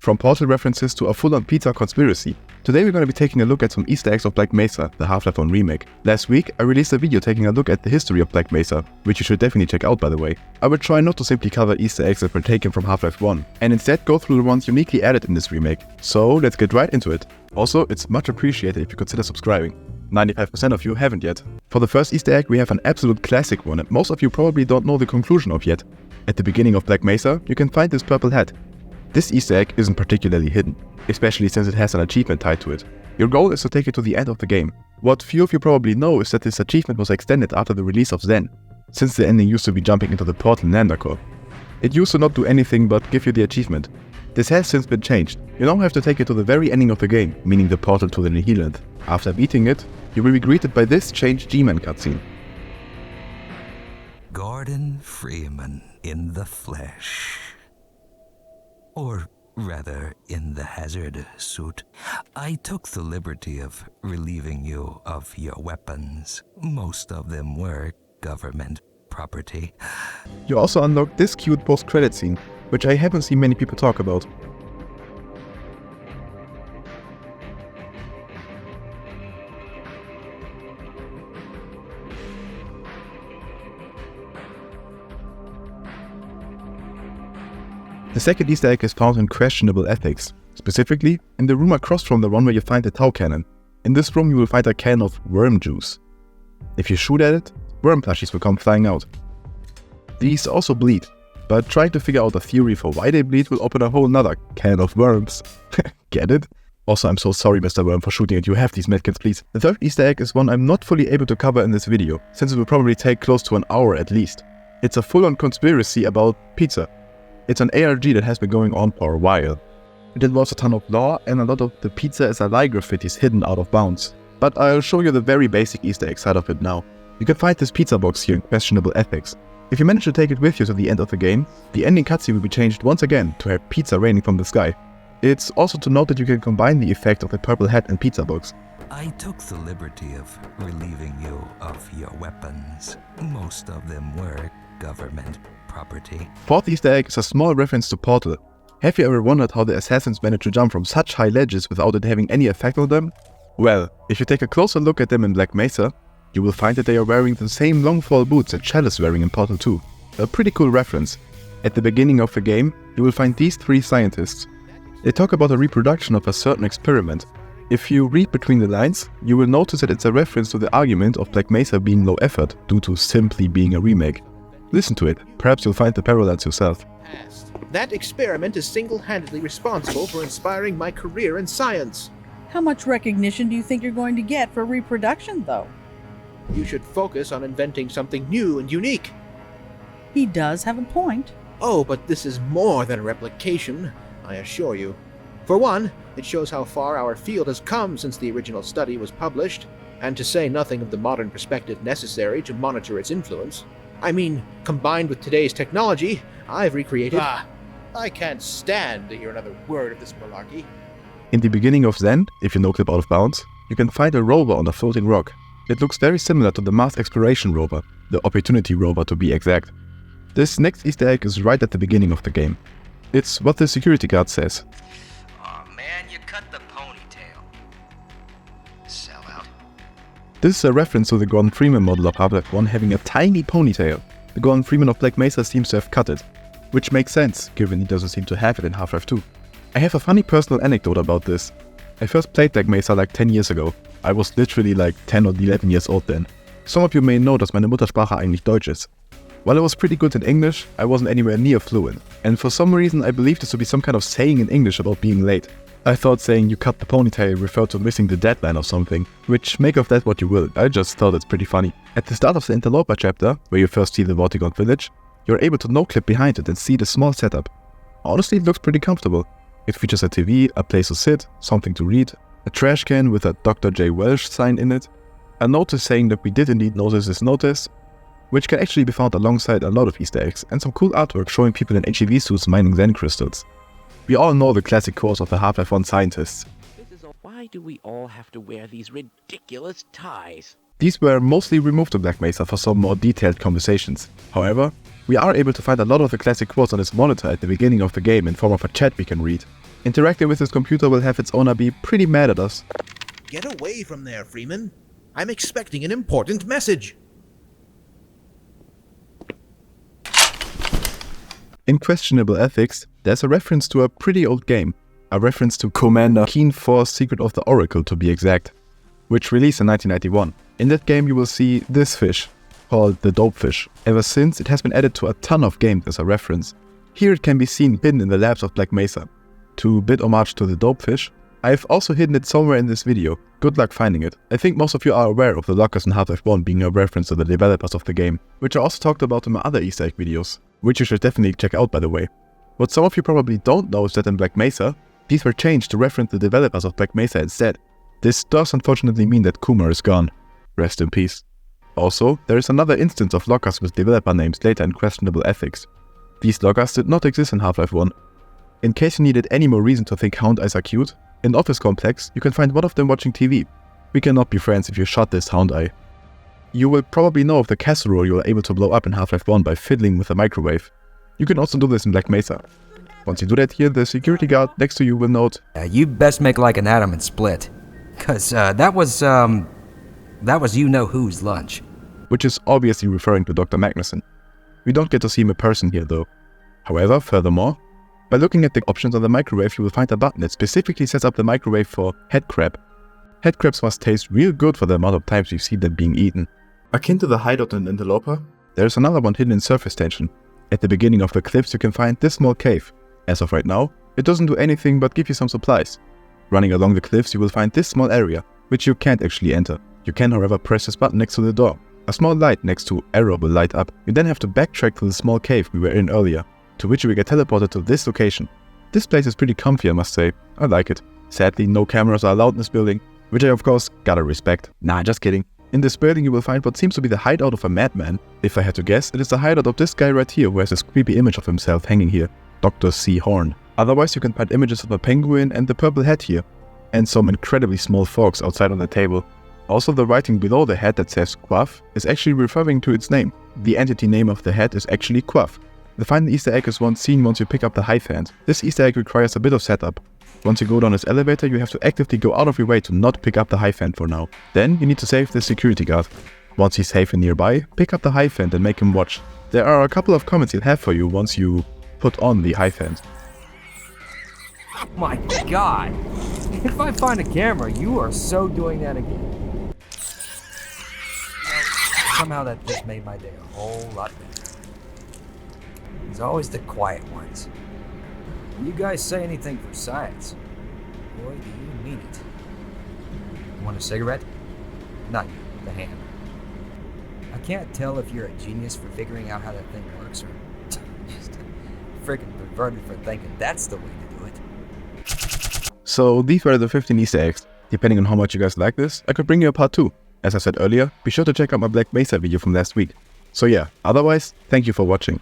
From Portal references to a full-on pizza conspiracy. Today we're going to be taking a look at some Easter eggs of Black Mesa, the Half-Life 1 remake. Last week I released a video taking a look at the history of Black Mesa, which you should definitely check out by the way. I will try not to simply cover Easter eggs that were taken from Half-Life 1, and instead go through the ones uniquely added in this remake. So let's get right into it. Also, it's much appreciated if you consider subscribing. 95% of you haven't yet. For the first Easter egg we have an absolute classic one and most of you probably don't know the conclusion of yet. At the beginning of Black Mesa, you can find this purple hat. This Easter egg isn't particularly hidden, especially since it has an achievement tied to it. Your goal is to take it to the end of the game. What few of you probably know is that this achievement was extended after the release of Zen, since the ending used to be jumping into the portal in Nandacore. It used to not do anything but give you the achievement. This has since been changed. You now have to take it to the very ending of the game, meaning the portal to the Nihiland. After beating it, you will be greeted by this changed G-Man cutscene. Gordon Freeman in the flesh. Or rather, in the hazard suit. I took the liberty of relieving you of your weapons. Most of them were government property. You also unlock this cute post-credit scene, which I haven't seen many people talk about. The second Easter egg is found in questionable ethics, specifically in the room across from the one where you find the Tau cannon. In this room you will find a can of worm juice. If you shoot at it, worm plushies will come flying out. These also bleed, but trying to figure out a theory for why they bleed will open a whole nother can of worms. Get it? Also, I'm so sorry Mr. Worm for shooting at you. Have these medkits please. The third Easter egg is one I'm not fully able to cover in this video, since it will probably take close to an hour at least. It's a full-on conspiracy about pizza. It's an ARG that has been going on for a while. It involves a ton of lore and a lot of the pizza is a lie graffitis hidden out of bounds. But I'll show you the very basic Easter egg side of it now. You can find this pizza box here in questionable ethics. If you manage to take it with you to the end of the game, the ending cutscene will be changed once again to have pizza raining from the sky. It's also to note that you can combine the effect of the purple hat and pizza box. I took the liberty of relieving you of your weapons. Most of them were government property. Fourth Easter egg is a small reference to Portal. Have you ever wondered how the assassins managed to jump from such high ledges without it having any effect on them? Well, if you take a closer look at them in Black Mesa, you will find that they are wearing the same long fall boots that Shell is wearing in Portal 2. A pretty cool reference. At the beginning of the game, you will find these three scientists. They talk about a reproduction of a certain experiment. If you read between the lines, you will notice that it's a reference to the argument of Black Mesa being low effort due to simply being a remake. Listen to it, perhaps you'll find the parallels yourself. That experiment is single-handedly responsible for inspiring my career in science. How much recognition do you think you're going to get for reproduction, though? You should focus on inventing something new and unique. He does have a point. Oh, but this is more than a replication, I assure you. For one, it shows how far our field has come since the original study was published, and to say nothing of the modern perspective necessary to monitor its influence. I mean, combined with today's technology, I've recreated... I can't stand to hear another word of this malarkey. In the beginning of Zen, if you no-clip out of bounds, you can find a rover on a floating rock. It looks very similar to the Mars Exploration rover, the Opportunity rover to be exact. This next Easter egg is right at the beginning of the game. It's what the security guard says. Aw man, you cut the ponytail. Sellout. This is a reference to the Gordon Freeman model of Half-Life 1 having a tiny ponytail. The Gordon Freeman of Black Mesa seems to have cut it, which makes sense given he doesn't seem to have it in Half-Life 2. I have a funny personal anecdote about this. I first played Black Mesa like 10 years ago. I was literally like 10 or 11 years old then. Some of you may know dass meine Muttersprache eigentlich Deutsch ist. While I was pretty good in English, I wasn't anywhere near fluent, and for some reason I believed this to be some kind of saying in English about being late. I thought saying you cut the ponytail referred to missing the deadline or something, which make of that what you will, I just thought it's pretty funny. At the start of the Interloper chapter, where you first see the Vortigaunt village, you're able to no-clip behind it and see the small setup. Honestly, it looks pretty comfortable. It features a TV, a place to sit, something to read, a trash can with a Dr. J. Welsh sign in it, a notice saying that we did indeed notice this notice, which can actually be found alongside a lot of Easter eggs, and some cool artwork showing people in HEV suits mining Zen crystals. We all know the classic quotes of the Half-Life 1 scientists. Why do we all have to wear these ridiculous ties? These were mostly removed to Black Mesa for some more detailed conversations. However, we are able to find a lot of the classic quotes on this monitor at the beginning of the game in form of a chat we can read. Interacting with this computer will have its owner be pretty mad at us. Get away from there, Freeman. I'm expecting an important message. In questionable ethics, there's a reference to a pretty old game. A reference to Commander Keen Force Secret of the Oracle to be exact, which released in 1991. In that game you will see this fish, called the Dopefish. Ever since, it has been added to a ton of games as a reference. Here it can be seen hidden in the labs of Black Mesa. To bid homage to the Dopefish, I've also hidden it somewhere in this video. Good luck finding it. I think most of you are aware of the lockers in Half-Life 1 being a reference to the developers of the game, which I also talked about in my other Easter egg videos, which you should definitely check out by the way. What some of you probably don't know is that in Black Mesa, these were changed to reference the developers of Black Mesa instead. This does unfortunately mean that Kumar is gone. Rest in peace. Also, there is another instance of lockers with developer names later in questionable ethics. These lockers did not exist in Half-Life 1. In case you needed any more reason to think Houndeyes are cute, in Office Complex you can find one of them watching TV. We cannot be friends if you shot this Houndeye. You will probably know of the casserole you were able to blow up in Half-Life 1 by fiddling with a microwave. You can also do this in Black Mesa. Once you do that here, the security guard next to you will note, You best make like an atom and split. Cause that was you-know-who's lunch. which is obviously referring to Dr. Magnuson. We don't get to see him in person here though. However, furthermore, by looking at the options on the microwave you will find a button that specifically sets up the microwave for head crab. Head crabs must taste real good for the amount of times we've seen them being eaten. Akin to the hideout in Interloper, there's another one hidden in surface tension. At the beginning of the cliffs you can find this small cave. As of right now, it doesn't do anything but give you some supplies. Running along the cliffs you will find this small area, which you can't actually enter. You can however press this button next to the door. A small light next to arrow will light up. You then have to backtrack to the small cave we were in earlier, to which you will get teleported to this location. This place is pretty comfy, I must say. I like it. Sadly, no cameras are allowed in this building, which I of course gotta respect. Nah, just kidding. In this building you will find what seems to be the hideout of a madman. If I had to guess, it is the hideout of this guy right here who has this creepy image of himself hanging here. Dr. C. Horn. Otherwise you can find images of a penguin and the purple hat here. And some incredibly small forks outside on the table. Also the writing below the hat that says Quaff is actually referring to its name. The entity name of the hat is actually Quaff. The final Easter egg is one seen once you pick up the hive hand. This Easter egg requires a bit of setup. Once you go down this elevator you have to actively go out of your way to not pick up the hive hand for now. Then you need to save the security guard. Once he's safe and nearby, pick up the hive hand and make him watch. There are a couple of comments he'll have for you once you put on the hive hand. My God! If I find a camera, you are so doing that again. Somehow that just made my day a whole lot better. There's always the quiet ones. When you guys say anything for science, boy, do you mean it. You want a cigarette? Not you, the hand. I can't tell if you're a genius for figuring out how that thing works or just freaking perverted for thinking that's the way to do it. So these were the 15 Easter eggs. Depending on how much you guys like this, I could bring you a part 2. As I said earlier, be sure to check out my Black Mesa video from last week. So yeah, otherwise, thank you for watching.